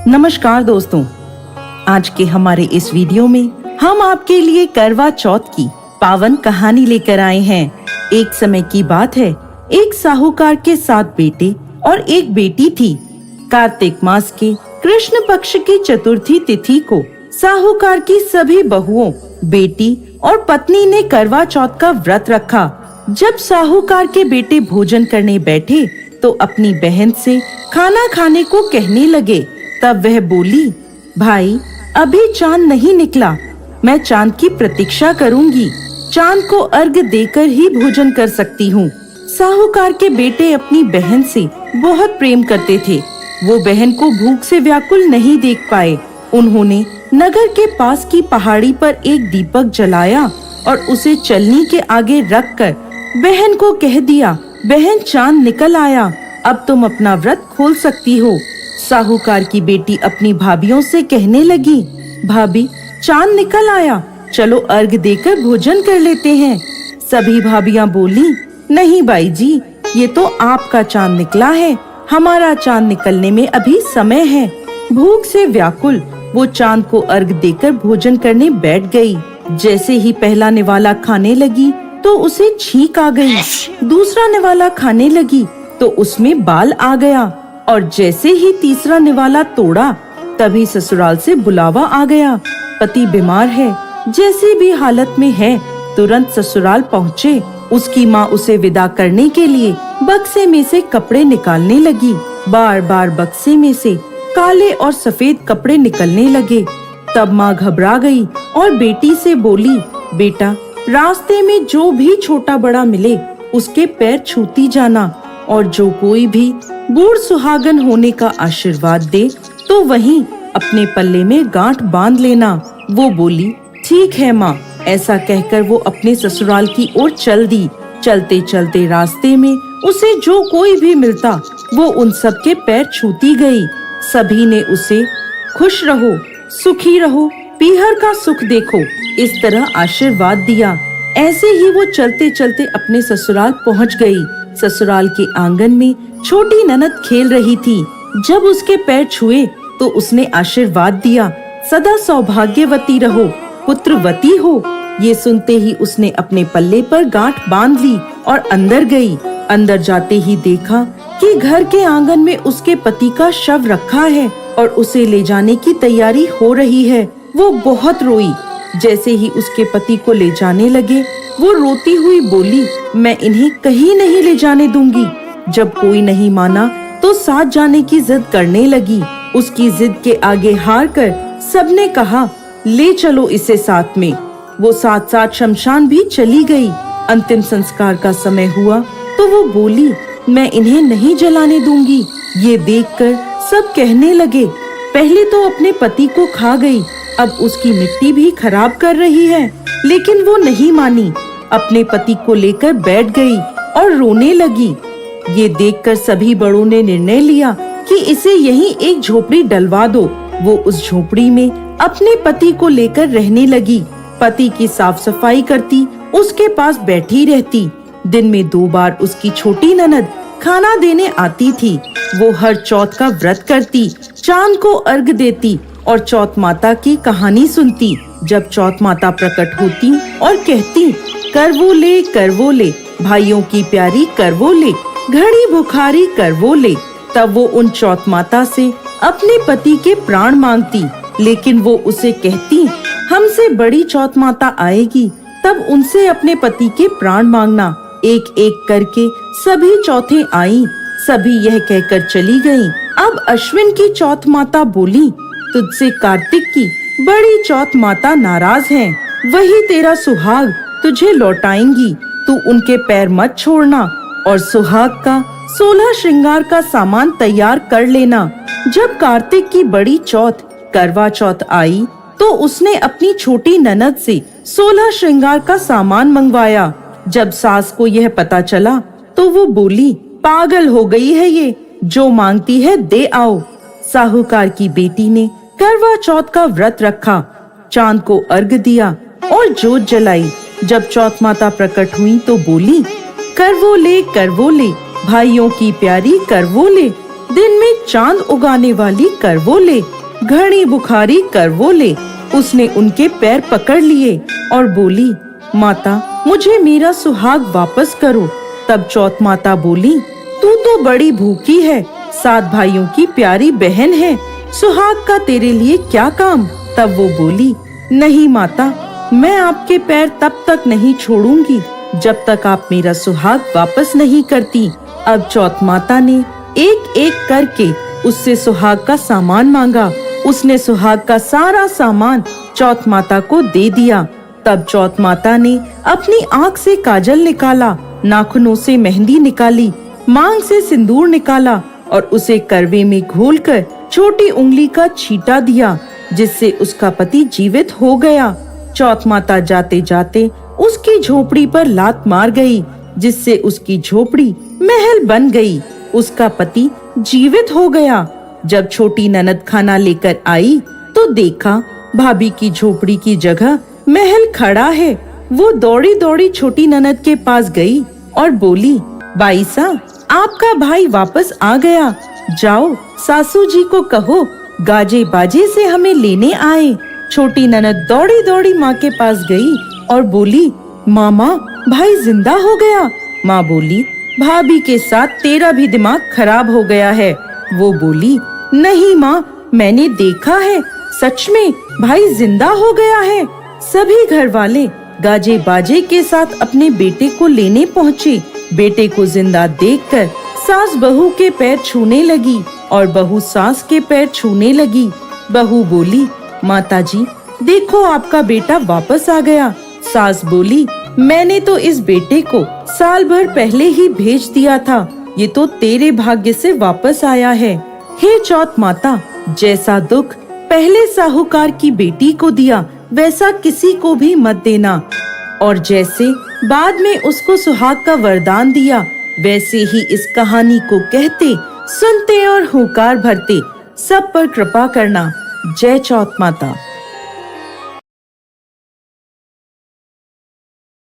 नमस्कार दोस्तों, आज के हमारे इस वीडियो में हम आपके लिए करवा चौथ की पावन कहानी लेकर आए हैं। एक समय की बात है, एक साहूकार के 7 बेटे और एक बेटी थी। कार्तिक मास के कृष्ण पक्ष की चतुर्थी तिथि को साहूकार की सभी बहुओं, बेटी और पत्नी ने करवा चौथ का व्रत रखा। जब साहूकार के बेटे भोजन करने बैठे तो अपनी बहन से खाना खाने को कहने लगे। तब वह बोली, भाई अभी चांद नहीं निकला, मैं चांद की प्रतीक्षा करूंगी। चांद को अर्घ देकर ही भोजन कर सकती हूँ। साहूकार के बेटे अपनी बहन से बहुत प्रेम करते थे। वो बहन को भूख से व्याकुल नहीं देख पाए। उन्होंने नगर के पास की पहाड़ी पर एक दीपक जलाया और उसे चलनी के आगे रखकर बहन को कह दिया, बहन चांद निकल आया, अब तुम अपना व्रत खोल सकती हो। साहूकार की बेटी अपनी भाभियों से कहने लगी, भाभी चांद निकल आया, चलो अर्घ देकर भोजन कर लेते हैं। सभी भाभियां बोली, नहीं बाई जी, ये तो आपका चांद निकला है, हमारा चांद निकलने में अभी समय है। भूख से व्याकुल वो चांद को अर्घ देकर भोजन करने बैठ गई। जैसे ही पहला निवाला खाने लगी तो उसे छींक आ गई। दूसरा निवाला खाने लगी तो उसमें बाल आ गया और जैसे ही तीसरा निवाला तोड़ा तभी ससुराल से बुलावा आ गया। पति बीमार है, जैसी भी हालत में है तुरंत ससुराल पहुँचे। उसकी माँ उसे विदा करने के लिए बक्से में से कपड़े निकालने लगी। बार बार बक्से में से काले और सफेद कपड़े निकलने लगे। तब माँ घबरा गई और बेटी से बोली, बेटा रास्ते में जो भी छोटा बड़ा मिले उसके पैर छूती जाना, और जो कोई भी बूढ़ सुहागन होने का आशीर्वाद दे तो वहीं अपने पल्ले में गांठ बांध लेना। वो बोली, ठीक है माँ। ऐसा कहकर वो अपने ससुराल की ओर चल दी। चलते चलते रास्ते में उसे जो कोई भी मिलता वो उन सब के पैर छूती गई। सभी ने उसे खुश रहो, सुखी रहो, पीहर का सुख देखो, इस तरह आशीर्वाद दिया। ऐसे ही वो चलते चलते अपने ससुराल पहुँच गई। ससुराल के आंगन में छोटी ननद खेल रही थी। जब उसके पैर छुए तो उसने आशीर्वाद दिया, सदा सौभाग्यवती रहो, पुत्रवती हो। ये सुनते ही उसने अपने पल्ले पर गांठ बांध ली और अंदर गई। अंदर जाते ही देखा कि घर के आंगन में उसके पति का शव रखा है और उसे ले जाने की तैयारी हो रही है। वो बहुत रोई। जैसे ही उसके पति को ले जाने लगे वो रोती हुई बोली, मैं इन्हें कहीं नहीं ले जाने दूंगी। जब कोई नहीं माना तो साथ जाने की जिद करने लगी। उसकी जिद के आगे हार कर सबने कहा, ले चलो इसे साथ में। वो साथ साथ शमशान भी चली गई। अंतिम संस्कार का समय हुआ तो वो बोली, मैं इन्हें नहीं जलाने दूंगी। ये देखकर सब कहने लगे, पहले तो अपने पति को खा गई, अब उसकी मिट्टी भी खराब कर रही है। लेकिन वो नहीं मानी, अपने पति को लेकर बैठ गई और रोने लगी। ये देखकर सभी बड़ों ने निर्णय लिया कि इसे यहीं एक झोपड़ी डलवा दो। वो उस झोपड़ी में अपने पति को लेकर रहने लगी। पति की साफ सफाई करती, उसके पास बैठी रहती। दिन में 2 बार उसकी छोटी ननद खाना देने आती थी। वो हर चौथ का व्रत करती, चांद को अर्घ देती और चौथ माता की कहानी सुनती। जब चौथ माता प्रकट होती और कहती, करवो ले भाइयों की प्यारी करवो ले, घड़ी बुखारी करवो ले, तब वो उन चौथ माता से अपने पति के प्राण मांगती। लेकिन वो उसे कहती, हमसे बड़ी चौथ माता आएगी तब उनसे अपने पति के प्राण मांगना। एक एक करके सभी चौथें आई। सभी यह कहकर चली गईं। अब अश्विन की चौथ माता बोली, तुझसे कार्तिक की बड़ी चौथ माता नाराज हैं। वही तेरा सुहाग तुझे लौटाएंगी, तू उनके पैर मत छोड़ना और सुहाग का 16 श्रृंगार का सामान तैयार कर लेना। जब कार्तिक की बड़ी चौथ करवा चौथ आई तो उसने अपनी छोटी ननद से 16 श्रृंगार का सामान मंगवाया। जब सास को यह पता चला तो वो बोली, पागल हो गई है ये, जो मांगती है दे आओ। साहूकार की बेटी ने करवा चौथ का व्रत रखा, चांद को अर्घ दिया और जोत जलाई। जब चौथ माता प्रकट हुई तो बोली, करवो ले भाइयों की प्यारी करवोले, दिन में चांद उगाने वाली करवोले, घड़ी बुखारी करवोले। उसने उनके पैर पकड़ लिए और बोली, माता मुझे मेरा सुहाग वापस करो। तब चौथ माता बोली, तू तो बड़ी भूखी है, 7 भाइयों की प्यारी बहन है, सुहाग का तेरे लिए क्या काम। तब वो बोली, नहीं माता, मैं आपके पैर तब तक नहीं छोड़ूंगी जब तक आप मेरा सुहाग वापस नहीं करती। अब चौथ माता ने एक एक करके उससे सुहाग का सामान मांगा। उसने सुहाग का सारा सामान चौथ माता को दे दिया। तब चौथ माता ने अपनी आँख से काजल निकाला, नाखूनों से मेहंदी निकाली, मांग से सिंदूर निकाला और उसे करवे में घोलकर छोटी उंगली का छींटा दिया, जिससे उसका पति जीवित हो गया। चौथ माता जाते जाते उसकी झोपड़ी पर लात मार गई, जिससे उसकी झोपड़ी महल बन गई। उसका पति जीवित हो गया। जब छोटी ननद खाना लेकर आई तो देखा भाभी की झोपड़ी की जगह महल खड़ा है। वो दौड़ी दौड़ी छोटी ननद के पास गई और बोली, बाईसा, आपका भाई वापस आ गया। जाओ सासू जी को कहो गाजे बाजे से हमें लेने आए। छोटी ननद दौड़ी दौड़ी माँ के पास गई और बोली, मामा भाई जिंदा हो गया। माँ बोली, भाभी के साथ तेरा भी दिमाग खराब हो गया है। वो बोली, नहीं माँ, मैंने देखा है, सच में भाई जिंदा हो गया है। सभी घर वाले गाजे बाजे के साथ अपने बेटे को लेने पहुँचे। बेटे को जिंदा देखकर सास बहू के पैर छूने लगी और बहू सास के पैर छूने लगी। बहू बोली, माताजी देखो आपका बेटा वापस आ गया। सास बोली, मैंने तो इस बेटे को साल भर पहले ही भेज दिया था, ये तो तेरे भाग्य से वापस आया है। हे चौथ माता, जैसा दुख पहले साहूकार की बेटी को दिया वैसा किसी को भी मत देना, और जैसे बाद में उसको सुहाग का वरदान दिया वैसे ही इस कहानी को कहते, सुनते और हुंकार भरते सब पर कृपा करना। जय चौथ माता।